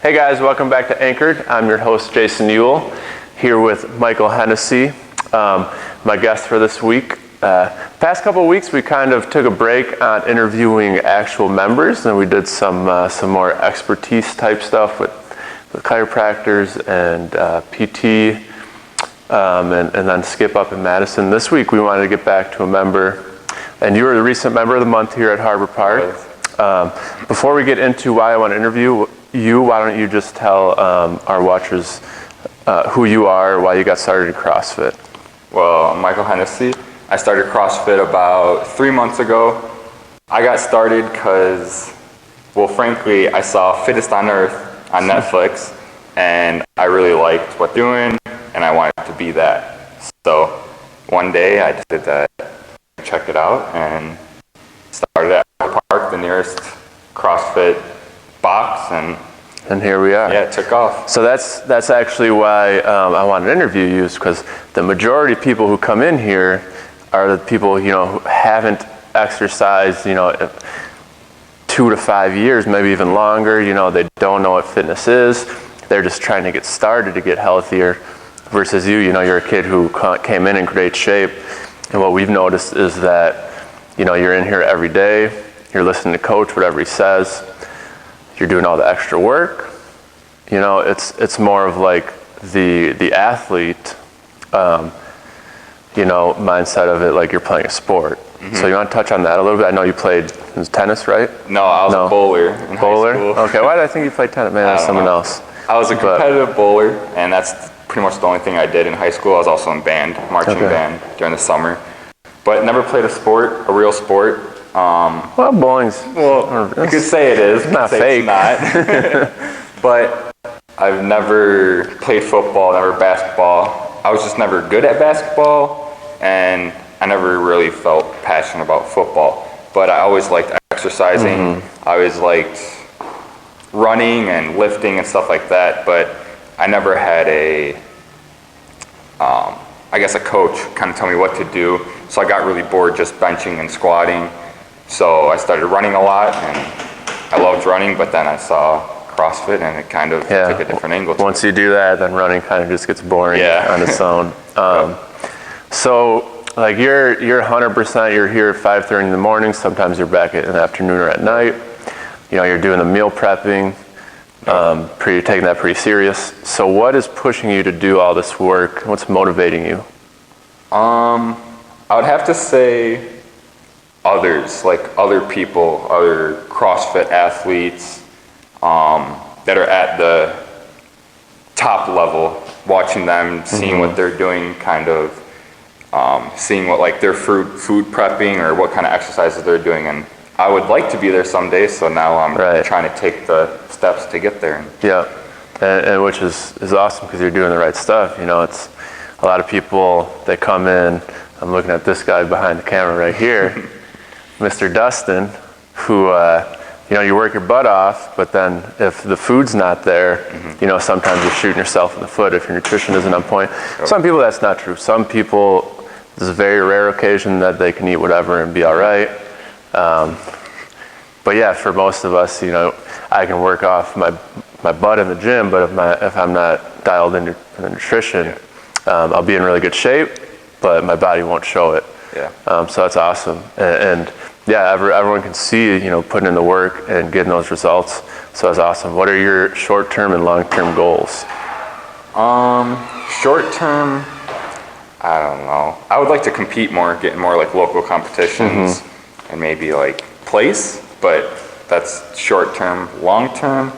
Hey guys, welcome back to Anchored. I'm your host, Jason Ewell, here with Michael Hennessy, my guest for this week. Past couple of weeks, we kind of took a break on interviewing actual members, and we did some more expertise type stuff with chiropractors and PT, and then Skip up in Madison. This week, we wanted to get back to a member, and you were the recent member of the month here at Harbor Park. Before we get into why I want to interview you, why don't you just tell our watchers who you are, why you got started in CrossFit? Well, I'm Michael Hennessy. I started CrossFit about 3 months ago. I got started because, well, frankly, I saw Fittest on Earth on Netflix, and I really liked what they're doing, and I wanted to be that. So one day I did that, checked it out, and started at Harbor Park, the nearest CrossFit box, and here we are. Yeah, it took off. So that's actually why I wanted to interview you, is because the majority of people who come in here are the people, who haven't exercised, 2 to 5 years, maybe even longer. They don't know what fitness is. They're just trying to get started to get healthier. Versus you, you're a kid who came in great shape. And what we've noticed is that, you're in here every day. You're listening to coach, whatever he says. You're doing all the extra work. It's more of like the athlete, mindset of it, like you're playing a sport. Mm-hmm. So you want to touch on that a little bit? I know you played tennis, right? No, I was a bowler in high school. Okay, why did I think you played tennis? Man, that's someone else. I was a competitive bowler, and that's pretty much the only thing I did in high school. I was also in marching band during the summer. But never played a real sport. Well, bowling's... Well, you could say it is. Not fake. It's not. But I've never played football, never basketball. I was just never good at basketball, and I never really felt passionate about football. But I always liked exercising. Mm-hmm. I always liked running and lifting and stuff like that. But I never had a coach kind of tell me what to do. So I got really bored just benching and squatting. So I started running a lot, and I loved running, but then I saw CrossFit, and it kind of took a different angle. Once you do that, then running kind of just gets boring on its own. So, like, you're 100%, you're here at 5:30 in the morning, sometimes you're back in the afternoon or at night. You're doing the meal prepping, you're taking that pretty serious. So what is pushing you to do all this work? What's motivating you? I would have to say others, like other people, other CrossFit athletes that are at the top level, watching them, seeing what they're doing, kind of seeing what like their food prepping or what kind of exercises they're doing. And I would like to be there someday, so now I'm trying to take the steps to get there. Yeah, and which is awesome because you're doing the right stuff. It's a lot of people, they come in, I'm looking at this guy behind the camera right here, Mr. Dustin, who, you work your butt off, but then if the food's not there, sometimes you're shooting yourself in the foot if your nutrition isn't on point. Yep. Some people, that's not true. Some people, there's a very rare occasion that they can eat whatever and be all right. But yeah, for most of us, I can work off my butt in the gym, but if I'm not dialed into the nutrition, I'll be in really good shape, but my body won't show it. Yeah. So that's awesome. And yeah, everyone can see, putting in the work and getting those results. So that's awesome. What are your short-term and long-term goals? Short-term, I don't know. I would like to compete more, get in more like local competitions, and maybe like place, but that's short-term. Long-term,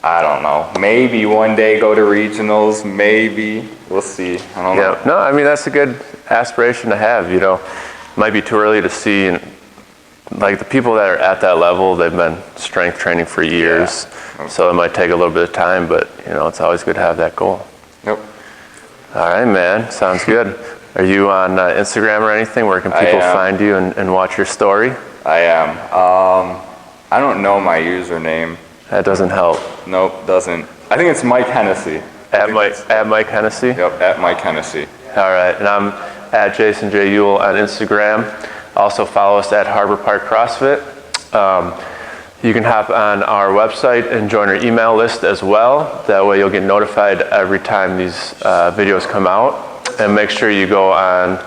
I don't know. Maybe one day go to regionals, maybe. We'll see. I don't know. No, I mean, that's a good aspiration to have, Might be too early to see, like the people that are at that level, they've been strength training for years, so it might take a little bit of time, but it's always good to have that goal. Yep. All right, man, sounds good. Are you on Instagram or anything? Where can people find you and watch your story? I am. I don't know my username. That doesn't help. Nope, doesn't. I think it's Mike Hennessy. At Mike Hennessy? Yep, at Mike Hennessy. All right, and I'm at Jason J. Ewell on Instagram. Also follow us at Harbor Park CrossFit. You can hop on our website and join our email list as well. That way you'll get notified every time these videos come out. And make sure you go on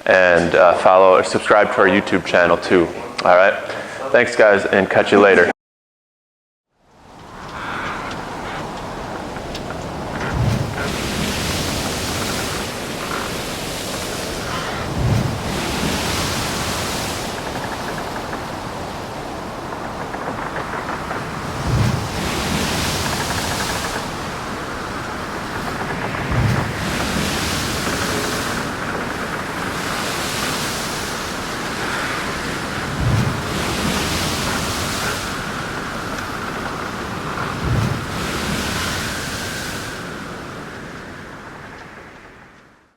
and follow or subscribe to our YouTube channel too. All right. Thanks guys, and catch you later.